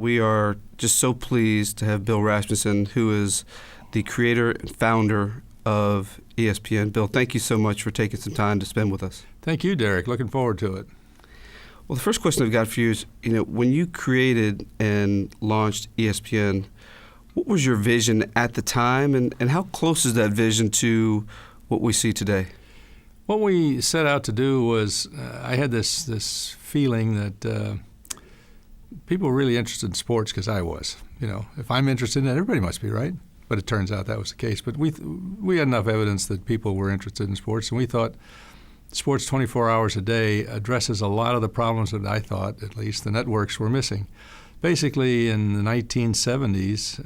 we are just so pleased to have Bill Rasmussen, who is the creator and founder of ESPN. Bill, thank you so much for taking some time to spend with us. Thank you, Derrick. Looking forward to it. Well, the first question I've got for you is, when you created and launched ESPN, what was your vision at the time, and how close is that vision to what we see today? What we set out to do was, I had this feeling that people were really interested in sports because I was. If I'm interested in it, everybody must be, right? But it turns out that was the case. But we had enough evidence that people were interested in sports, and we thought sports 24 hours a day addresses a lot of the problems that I thought, at least, the networks were missing. Basically, in the 1970s,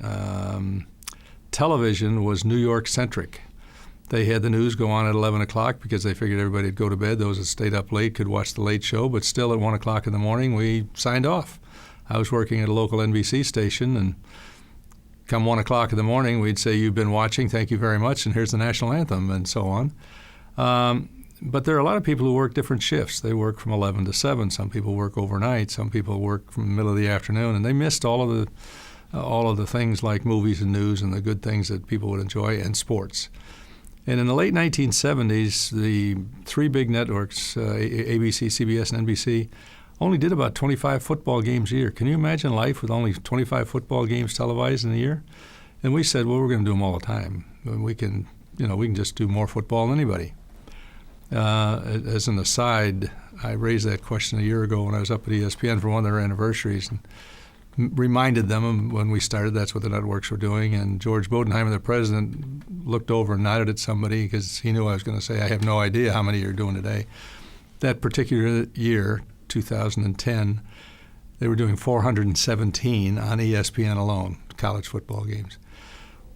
television was New York-centric. They had the news go on at 11 o'clock because they figured everybody would go to bed. Those that stayed up late could watch the late show, but still at 1 o'clock in the morning, we signed off. I was working at a local NBC station, and come 1 o'clock in the morning, we'd say, "You've been watching, thank you very much, and here's the national anthem," and so on. But there are a lot of people who work different shifts. They work from 11 to 7. Some people work overnight. Some people work from the middle of the afternoon, and they missed all of the things like movies and news and the good things that people would enjoy, and sports. And in the late 1970s, the three big networks, ABC, CBS, and NBC, only did about 25 football games a year. Can you imagine life with only 25 football games televised in a year? And we said, well, we're going to do them all the time. We can just do more football than anybody. As an aside, I raised that question a year ago when I was up at ESPN for one of their anniversaries, and reminded them when we started that's what the networks were doing. And George Bodenheimer, the president, looked over and nodded at somebody because he knew I was going to say, I have no idea how many you're doing today. That particular year, 2010, they were doing 417 on ESPN alone, college football games.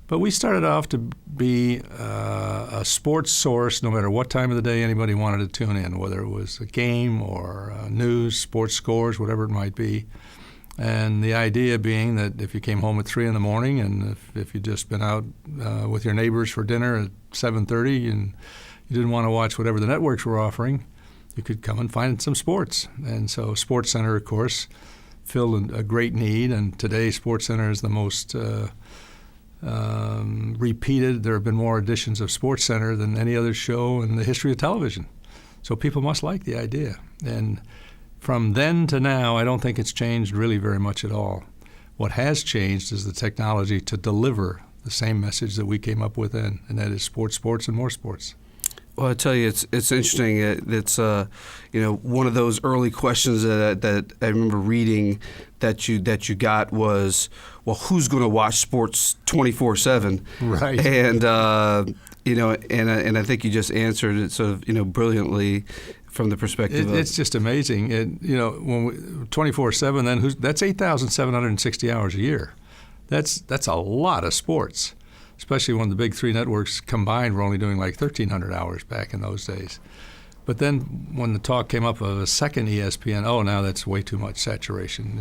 But we started off to be a sports source no matter what time of the day anybody wanted to tune in, whether it was a game or news, sports scores, whatever it might be. And the idea being that if you came home at 3 in the morning and if you'd just been out with your neighbors for dinner at 7:30 and you didn't want to watch whatever the networks were offering, you could come and find some sports. And so SportsCenter, of course, filled a great need. And today SportsCenter is the most repeated. There have been more editions of SportsCenter than any other show in the history of television. So people must like the idea. And from then to now, I don't think it's changed really very much at all. What has changed is the technology to deliver the same message that we came up with then, and that is sports, sports, and more sports. Well, I tell you, it's interesting. It's one of those early questions that I remember reading that you got was, well, who's going to watch sports 24/7? Right. And and I think you just answered it sort of brilliantly from the perspective of it's just amazing. When we 24/7, then that's 8,760 hours a year. That's a lot of sports. Especially when the big three networks combined were only doing like 1,300 hours back in those days. But then when the talk came up of a second ESPN, now that's way too much saturation.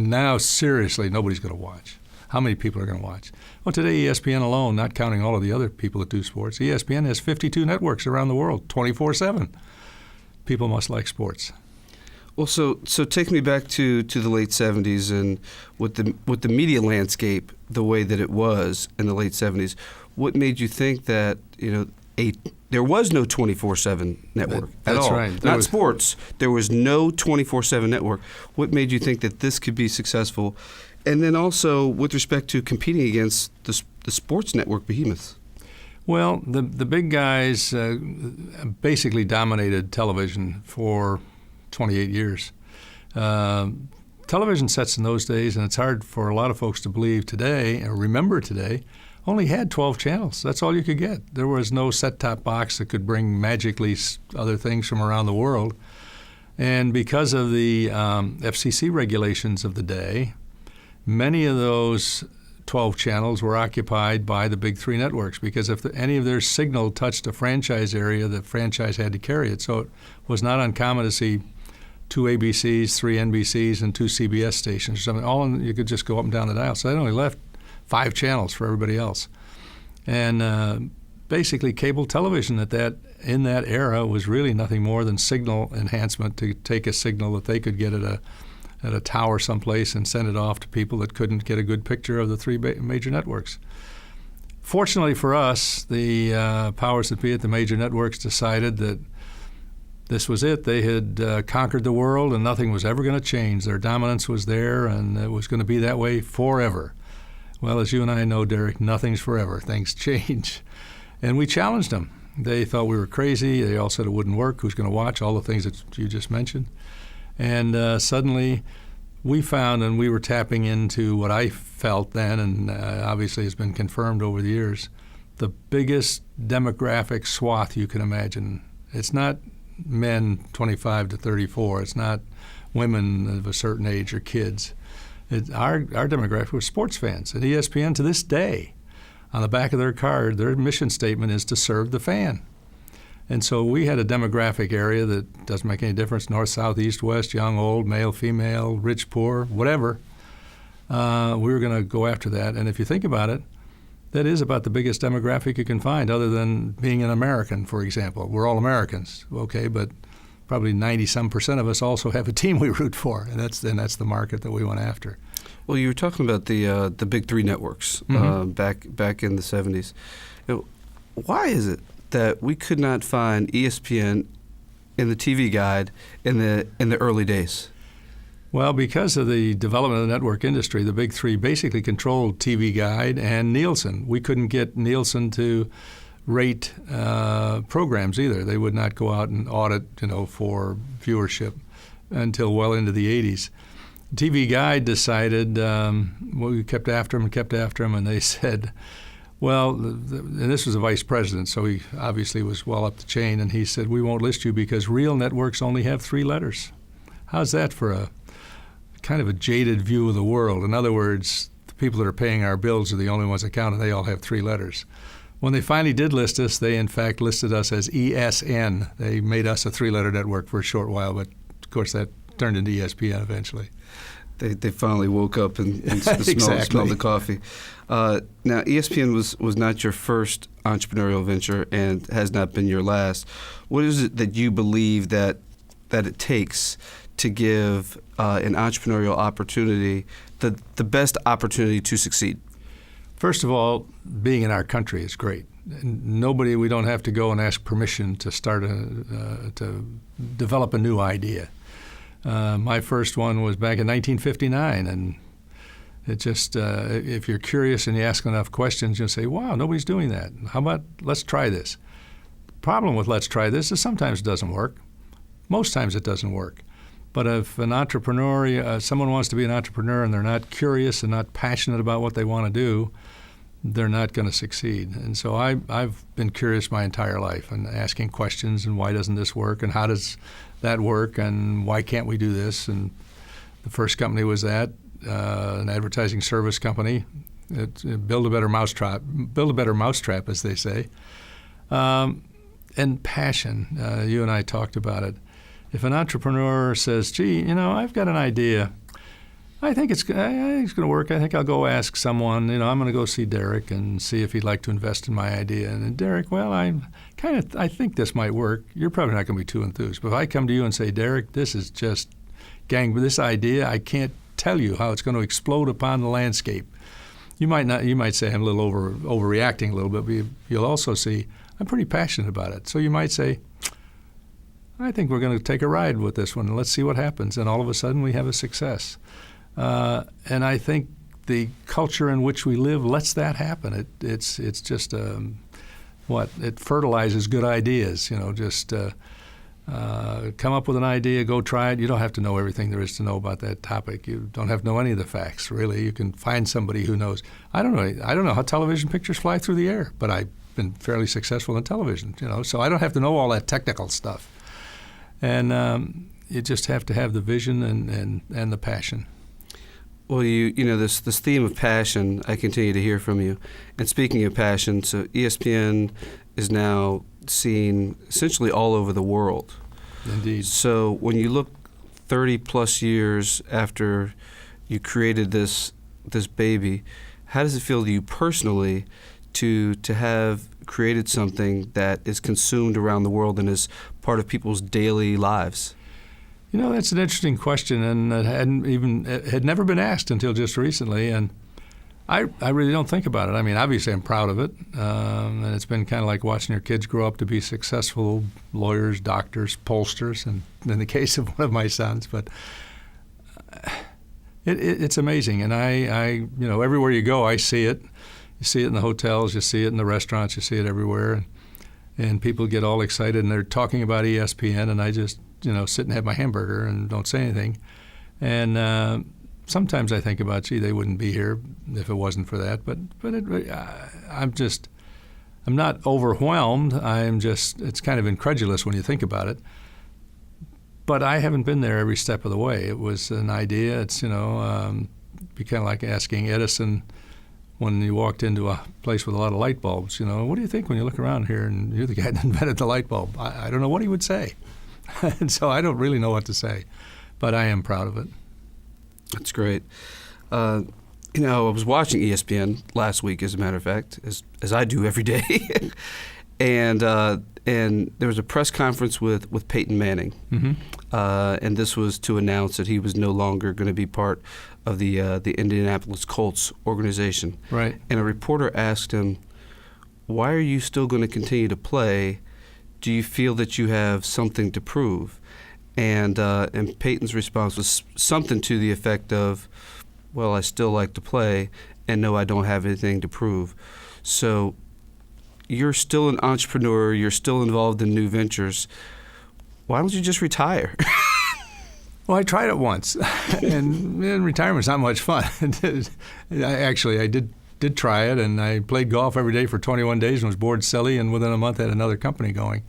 Now seriously nobody's going to watch. How many people are going to watch? Well, today ESPN alone, not counting all of the other people that do sports, ESPN has 52 networks around the world, 24/7. People must like sports. Well, so take me back to the late 70s and with the media landscape the way that it was in the late 70s. What made you think that there was no 24/7 network at all? That's right. Not sports. There was no 24/7 network. What made you think that this could be successful? And then also with respect to competing against the sports network behemoths. Well, the big guys basically dominated television for 28 years. Television sets in those days, and it's hard for a lot of folks to believe today, or remember today, only had 12 channels. That's all you could get. There was no set-top box that could bring magically other things from around the world. And because of the FCC regulations of the day, many of those 12 channels were occupied by the big three networks because if any of their signal touched a franchise area, the franchise had to carry it. So it was not uncommon to see 2 ABCs, 3 NBCs, and 2 CBS stations or something. You could just go up and down the dial. So that only left 5 channels for everybody else. And basically cable television in that era was really nothing more than signal enhancement to take a signal that they could get at at a tower someplace and send it off to people that couldn't get a good picture of the three major networks. Fortunately for us, the powers that be at the major networks decided that this was it. They had conquered the world, and nothing was ever going to change. Their dominance was there, and it was going to be that way forever. Well, as you and I know, Derrick, nothing's forever. Things change. And we challenged them. They thought we were crazy. They all said it wouldn't work. Who's going to watch? All the things that you just mentioned. And suddenly we found, and we were tapping into what I felt then, and obviously has been confirmed over the years, the biggest demographic swath you can imagine. It's not men 25 to 34. It's not women of a certain age or kids. Our demographic was sports fans. And ESPN, to this day, on the back of their card, their mission statement is to serve the fan. And so we had a demographic area that doesn't make any difference, north, south, east, west, young, old, male, female, rich, poor, whatever. We were going to go after that. And if you think about it, that is about the biggest demographic you can find, other than being an American, for example. We're all Americans, okay, but probably 90-some% of us also have a team we root for, and that's the market that we went after. Well, you were talking about the big three networks back in the 70s. Why is it that we could not find ESPN in the TV guide in the early days? Well, because of the development of the network industry, the big three basically controlled TV Guide and Nielsen. We couldn't get Nielsen to rate programs either. They would not go out and audit, for viewership until well into the 80s. TV Guide decided, we kept after them, and they said, well, and this was a vice president, so he obviously was well up the chain, and he said, we won't list you because real networks only have 3 letters. How's that for a kind of a jaded view of the world? In other words, the people that are paying our bills are the only ones that count, and they all have 3 letters. When they finally did list us, they in fact listed us as ESN. They made us a 3-letter network for a short while, but of course that turned into ESPN eventually. They finally woke up and Exactly. smelled the coffee. Now, ESPN was not your first entrepreneurial venture and has not been your last. What is it that you believe that it takes to give an entrepreneurial opportunity the best opportunity to succeed? First of all, being in our country is great. We don't have to go and ask permission to start to develop a new idea. My first one was back in 1959, and it just, if you're curious and you ask enough questions, you'll say, wow, nobody's doing that. How about let's try this? The problem with let's try this is sometimes it doesn't work. Most times it doesn't work. But if an entrepreneur, someone wants to be an entrepreneur and they're not curious and not passionate about what they want to do, they're not going to succeed. And so I've been curious my entire life and asking questions, and why doesn't this work, and how does that work, and why can't we do this? And the first company was that, an advertising service company. Build a better mousetrap, as they say. And passion. You and I talked about it. If an entrepreneur says, gee, I've got an idea, I think it's going to work. I think I'll go ask someone, I'm going to go see Derrick and see if he'd like to invest in my idea. And then Derrick, well, I think this might work. You're probably not going to be too enthused. But if I come to you and say, Derrick, this is just this idea, I can't tell you how it's going to explode upon the landscape. You might say I'm a little overreacting a little bit, but you'll also see I'm pretty passionate about it. So you might say, I think we're going to take a ride with this one, and let's see what happens. And all of a sudden, we have a success. And I think the culture in which we live lets that happen. It's just it fertilizes good ideas. Just come up with an idea, go try it. You don't have to know everything there is to know about that topic. You don't have to know any of the facts, really. You can find somebody who knows. I don't know how television pictures fly through the air, but I've been fairly successful in television. So I don't have to know all that technical stuff. And you just have to have the vision and the passion. Well, this theme of passion, I continue to hear from you. And speaking of passion, so ESPN is now seen essentially all over the world. Indeed. So when you look 30 plus years after you created this baby, how does it feel to you personally to have created something that is consumed around the world and is part of people's daily lives? That's an interesting question, and it had never been asked until just recently, and I really don't think about it. I mean, obviously I'm proud of it, and it's been kind of like watching your kids grow up to be successful lawyers, doctors, pollsters, and in the case of one of my sons. But it's amazing, and I everywhere you go, I see it. You see it in the hotels, you see it in the restaurants, you see it everywhere, and people get all excited, and they're talking about ESPN, and I just sit and have my hamburger and don't say anything. And sometimes I think about, gee, they wouldn't be here if it wasn't for that. But I'm not overwhelmed. It's kind of incredulous when you think about it. But I haven't been there every step of the way. It was an idea. It's, be kind of like asking Edison when you walked into a place with a lot of light bulbs, what do you think when you look around here and you're the guy that invented the light bulb? I don't know what he would say. And so I don't really know what to say, but I am proud of it. That's great. I was watching ESPN last week, as a matter of fact, as I do every day, and there was a press conference with Peyton Manning, and this was to announce that he was no longer going to be part of the Indianapolis Colts organization. Right. And a reporter asked him, "Why are you still going to continue to play? Do you feel that you have something to prove?" And Peyton's response was something to the effect of, "Well, I still like to play, and no, I don't have anything to prove." So you're still an entrepreneur. You're still involved in new ventures. Why don't you just retire? Well, I tried it once, and retirement's not much fun. I did try it, and I played golf every day for 21 days and was bored silly, and within a month had another company going.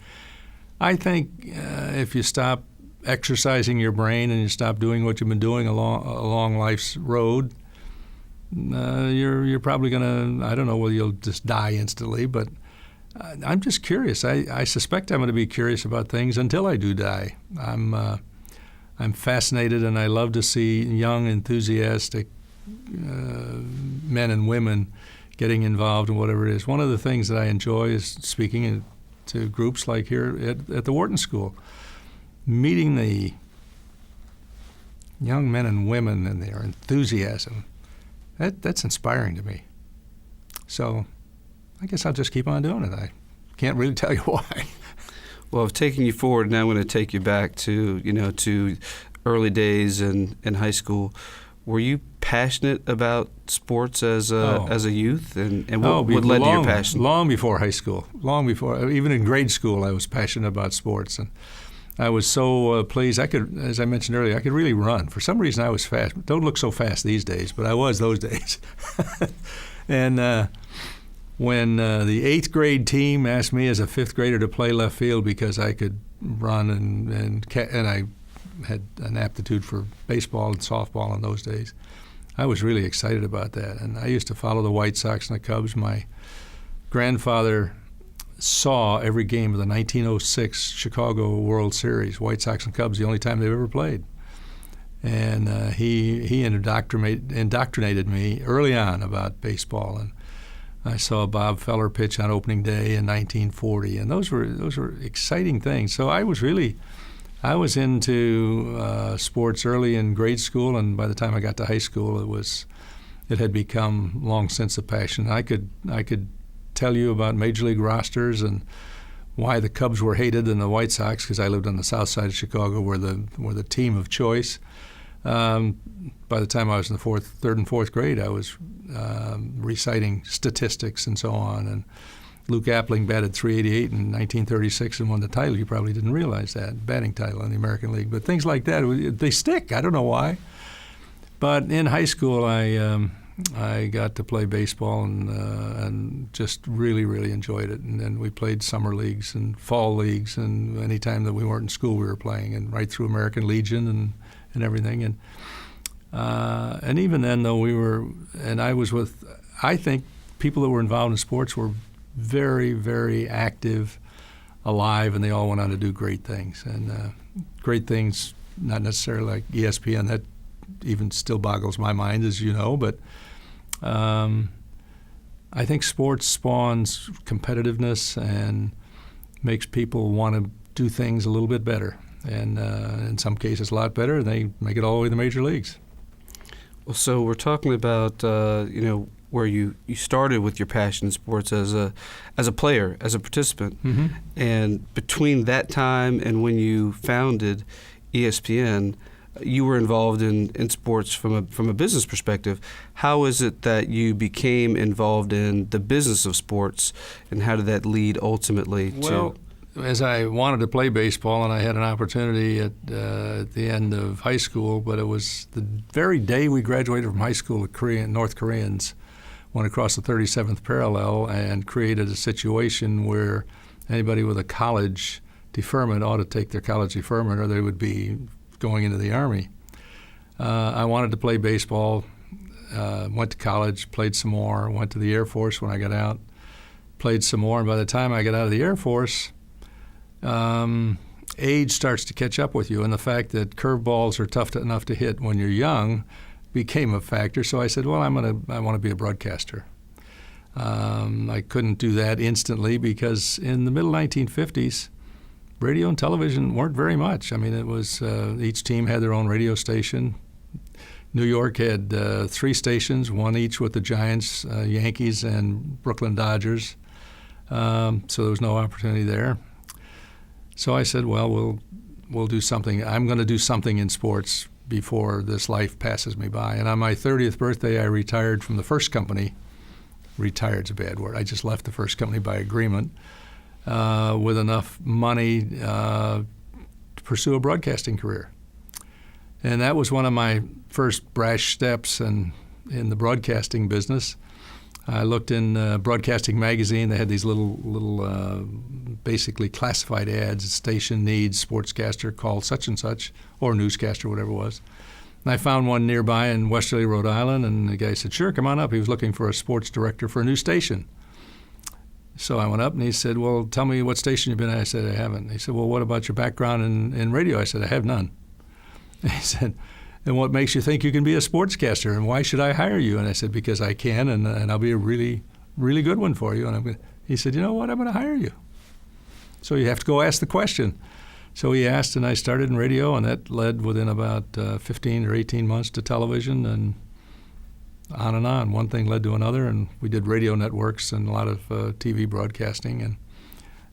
I think if you stop exercising your brain and you stop doing what you've been doing along life's road, you're probably going to, I don't know whether you'll just die instantly, but I'm just curious. I suspect I'm going to be curious about things until I do die. I'm fascinated, and I love to see young, enthusiastic men and women getting involved in whatever it is. One of the things that I enjoy is speaking to groups like here at the Wharton School, meeting the young men and women and their enthusiasm. That's inspiring to me. So I guess I'll just keep on doing it. I can't really tell you why. Well, I've taken you forward, now I'm going to take you back to to early days in high school. Were you passionate about sports as a youth, and what led to your passion? Long before high school, even in grade school, I was passionate about sports, and I was so pleased. As I mentioned earlier, I could really run. For some reason, I was fast. Don't look so fast these days, but I was those days. And when the 8th grade team asked me as a 5th grader to play left field because I could run and I had an aptitude for baseball and softball in those days, I was really excited about that. And I used to follow the White Sox and the Cubs. My grandfather saw every game of the 1906 Chicago World Series, White Sox and Cubs, the only time they've ever played. And he indoctrinated me early on about baseball. And I saw Bob Feller pitch on opening day in 1940, and those were exciting things. So I was into sports early in grade school, and by the time I got to high school, it had become long since a passion. I could tell you about major league rosters and why the Cubs were hated than the White Sox, because I lived on the south side of Chicago, where the team of choice. By the time I was in the 3rd and 4th grade, I was reciting statistics and so on. And Luke Appling batted .388 in 1936 and won the title. You probably didn't realize that, batting title in the American League. But things like that, they stick. I don't know why. But in high school, I got to play baseball and just really, really enjoyed it. And then we played summer leagues and fall leagues, and any time that we weren't in school, we were playing, and right through American Legion and everything. And even then, though, I was with, I think people that were involved in sports were very, very active, alive, and they all went on to do great things. And great things, not necessarily like ESPN, that even still boggles my mind, as you know, but I think sports spawns competitiveness and makes people want to do things a little bit better. and in some cases a lot better, and they make it all the way to the major leagues. Well, so we're talking about where you started with your passion in sports as a player, as a participant, Mm-hmm. and between that time and when you founded ESPN, you were involved in sports from a business perspective. How is it that you became involved in the business of sports, and how did that lead ultimately to? As I wanted to play baseball, and I had an opportunity at the end of high school, but it was the very day we graduated from high school, the North Koreans went across the 37th parallel and created a situation where anybody with a college deferment ought to take their college deferment, or they would be going into the Army. I wanted to play baseball, went to college, played some more, went to the Air Force when I got out, played some more, and by the time I got out of the Air Force, age starts to catch up with you, and the fact that curveballs are tough enough to hit when you're young became a factor. So I said, well, I want to be a broadcaster. I couldn't do that instantly because in the middle 1950s, radio and television weren't very much. I mean, it was each team had their own radio station. New York had 3 stations, one each with the Giants, Yankees, and Brooklyn Dodgers. So there was no opportunity there. So I said, well, we'll do something. I'm going to do something in sports before this life passes me by. And on my 30th birthday, I retired from the first company. Retired's a bad word. I just left the first company by agreement with enough money to pursue a broadcasting career. And that was one of my first brash steps in the broadcasting business. I looked in Broadcasting Magazine. They had these little basically classified ads. Station needs sportscaster, call such and such, or newscaster, whatever it was. And I found one nearby in Westerly, Rhode Island, and the guy said, sure, come on up. He was looking for a sports director for a new station. So I went up, and he said, well, tell me what station you've been at. I said, I haven't. He said, well, what about your background in radio? I said, I have none. And he said, and what makes you think you can be a sportscaster, and why should I hire you? And I said, because I can, and I'll be a really, really good one for you. And he said, you know what, I'm going to hire you. So you have to go ask the question. So he asked, and I started in radio, and that led within about 15 or 18 months to television, and on and on. One thing led to another, and we did radio networks and a lot of TV broadcasting,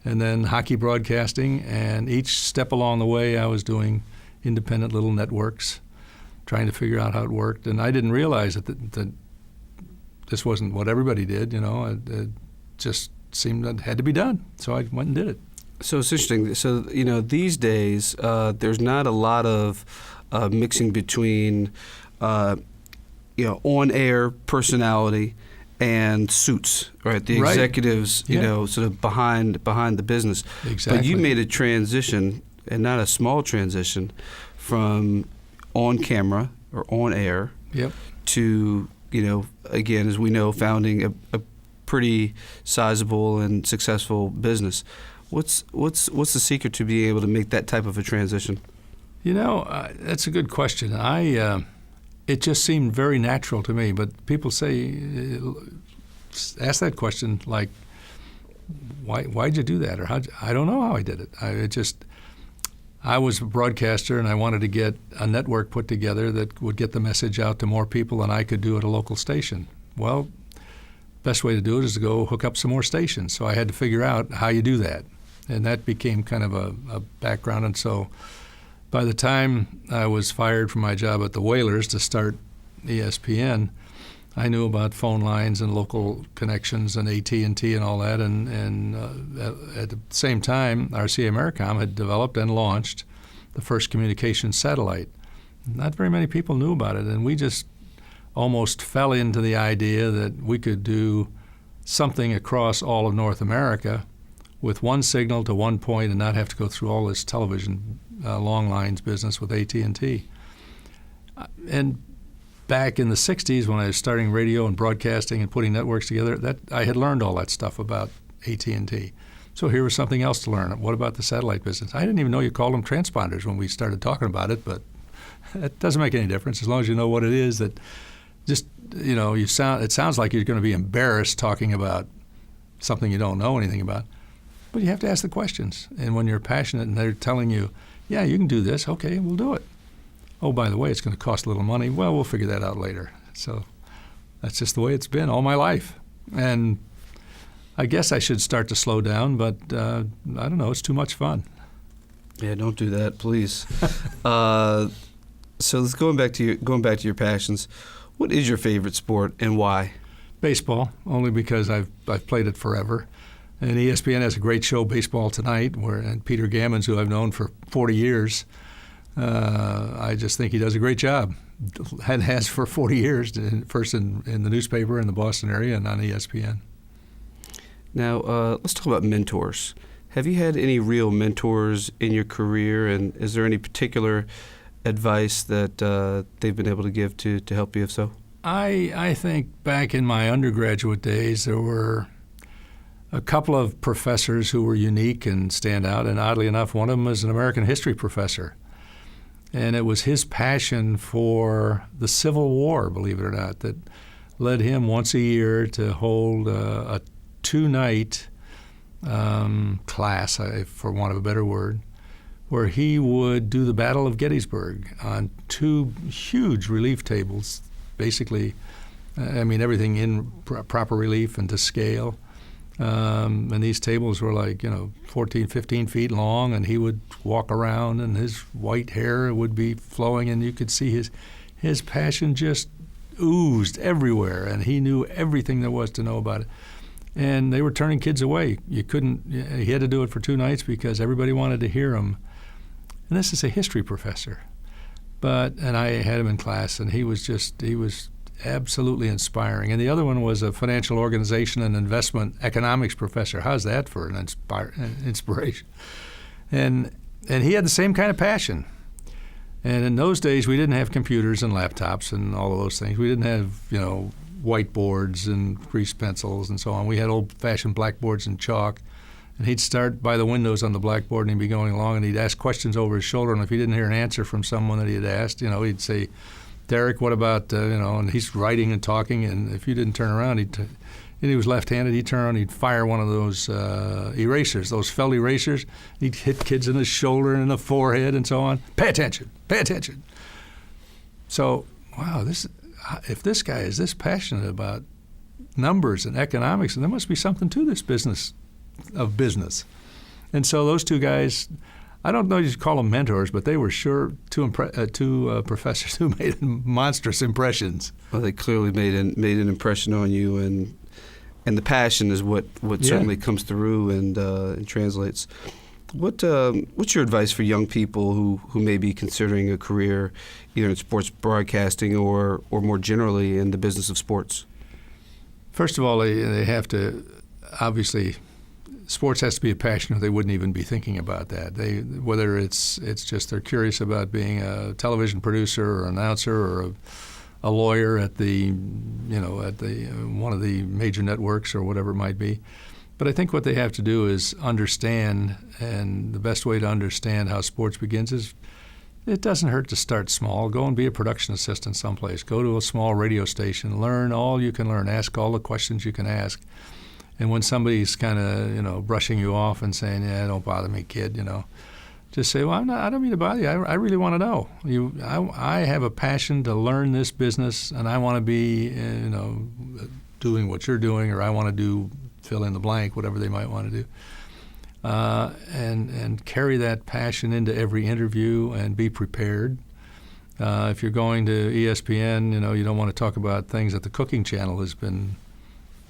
and then hockey broadcasting. And each step along the way, I was doing independent little networks, trying to figure out how it worked. And I didn't realize that this wasn't what everybody did. It just seemed that it had to be done. So I went and did it. So it's interesting. So, these days, there's not a lot of mixing between, on-air personality and suits, right? The Right. executives, sort of behind the business. Exactly. But you made a transition, and not a small transition, from on camera or on air Yep. to, again, as we know, founding a pretty sizable and successful business. What's the secret to being able to make that type of a transition? That's a good question. It just seemed very natural to me. But people ask that question like, why'd you do that? Or I don't know how I did it. I was a broadcaster, and I wanted to get a network put together that would get the message out to more people than I could do at a local station. Well, best way to do it is to go hook up some more stations. So I had to figure out how you do that. And that became kind of a background. And so by the time I was fired from my job at the Whalers to start ESPN, I knew about phone lines and local connections and AT&T and all that. And at the same time, RCA Americom had developed and launched the first communications satellite. Not very many people knew about it, and we just almost fell into the idea that we could do something across all of North America with one signal to one point and not have to go through all this television long lines business with AT&T. And back in the 60s, when I was starting radio and broadcasting and putting networks together, that I had learned all that stuff about AT&T. So here was something else to learn. What about the satellite business? I didn't even know you called them transponders when we started talking about it, but it doesn't make any difference as long as you know what it is. That just, it sounds like you're going to be embarrassed talking about something you don't know anything about. But you have to ask the questions. And when you're passionate and they're telling you, Yeah, you can do this. Okay, we'll do it. Oh, by the way, it's going to cost a little money. Well, we'll figure that out later. So that's just the way it's been all my life. And I guess I should start to slow down, but I don't know. It's too much fun. Yeah, don't do that, please. So let's going back to your passions. What is your favorite sport and why? Baseball, only because I've played it forever. And ESPN has a great show, Baseball Tonight, and Peter Gammons, who I've known for 40 years, I just think he does a great job. And has for 40 years, first in the newspaper in the Boston area and on ESPN. Now, let's talk about mentors. Have you had any real mentors in your career, and is there any particular advice that they've been able to give to help you, if so? I think back in my undergraduate days, there were a couple of professors who were unique and stand out, and oddly enough, one of them was an American history professor. And it was his passion for the Civil War, believe it or not, that led him once a year to hold a two-night class, for want of a better word, where he would do the Battle of Gettysburg on two huge relief tables, basically, everything in proper relief and to scale. And these tables were like, 14, 15 feet long, and he would walk around, and his white hair would be flowing, and you could see his passion just oozed everywhere, and he knew everything there was to know about it. And they were turning kids away. He had to do it for 2 nights because everybody wanted to hear him. And this is a history professor. And I had him in class, and he was absolutely inspiring. And the other one was a financial organization and investment economics professor. How's that for an inspiration? And he had the same kind of passion. And in those days, we didn't have computers and laptops and all of those things. We didn't have, whiteboards and grease pencils and so on. We had old-fashioned blackboards and chalk. And he'd start by the windows on the blackboard, and he'd be going along, and he'd ask questions over his shoulder. And if he didn't hear an answer from someone that he had asked, he'd say, Derrick, what about, and he's writing and talking, and if you didn't turn around, and he was left-handed, he'd turn around, he'd fire one of those erasers, those felt erasers. He'd hit kids in the shoulder and in the forehead and so on. Pay attention, pay attention. So, wow, if this guy is this passionate about numbers and economics, then there must be something to this business. And so those two guys, I don't know if you call them mentors, but they were sure two professors who made monstrous impressions. Well, they clearly made an impression on you, and the passion is what certainly comes through and translates. What's your advice for young people who may be considering a career either in sports broadcasting or more generally in the business of sports? First of all, they have to, obviously, sports has to be a passion or they wouldn't even be thinking about that. Whether it's just they're curious about being a television producer or announcer or a lawyer at one of the major networks or whatever it might be. But I think what they have to do is understand, and the best way to understand how sports begins is it doesn't hurt to start small. Go and be a production assistant someplace. Go to a small radio station. Learn all you can learn. Ask all the questions you can ask. And when somebody's kind of, brushing you off and saying, "Yeah, don't bother me, kid," just say, "Well, I don't mean to bother you. I really want to know. I have a passion to learn this business, and I want to be, doing what you're doing, or I want to do fill in the blank, whatever they might want to do." And carry that passion into every interview and be prepared. If you're going to ESPN, you don't want to talk about things that the cooking channel has been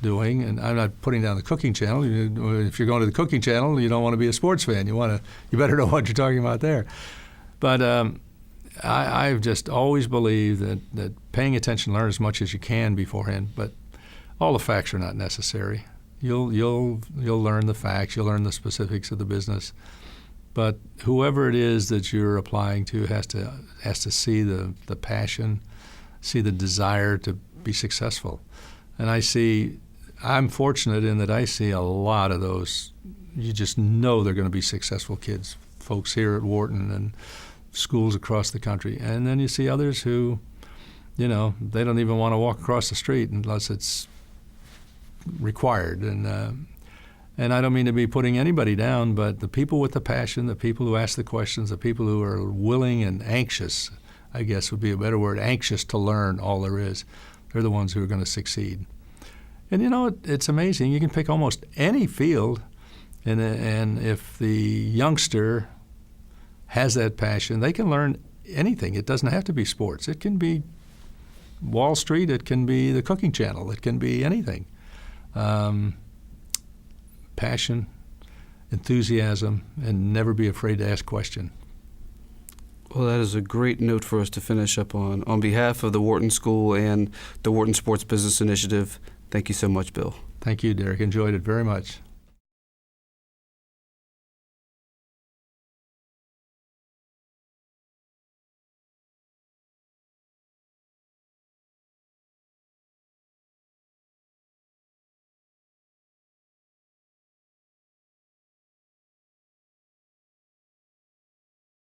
doing, and I'm not putting down the cooking channel. If you're going to the cooking channel, you don't want to be a sports fan. You better know what you're talking about there. But I've just always believed that paying attention, learn as much as you can beforehand. But all the facts are not necessary. You'll learn the facts. You'll learn the specifics of the business. But whoever it is that you're applying to has to see the passion, see the desire to be successful. And I'm fortunate in that I see a lot of those. You just know they're going to be successful kids, folks here at Wharton and schools across the country. And then you see others who, they don't even want to walk across the street unless it's required. And And I don't mean to be putting anybody down, but the people with the passion, the people who ask the questions, the people who are willing and anxious, I guess would be a better word, anxious to learn all there is, they're the ones who are going to succeed. And it's amazing. You can pick almost any field, and if the youngster has that passion, they can learn anything. It doesn't have to be sports. It can be Wall Street. It can be the cooking channel. It can be anything. Passion, enthusiasm, and never be afraid to ask questions. Well, that is a great note for us to finish up on. On behalf of the Wharton School and the Wharton Sports Business Initiative, thank you so much, Bill. Thank you, Derrick. Enjoyed it very much.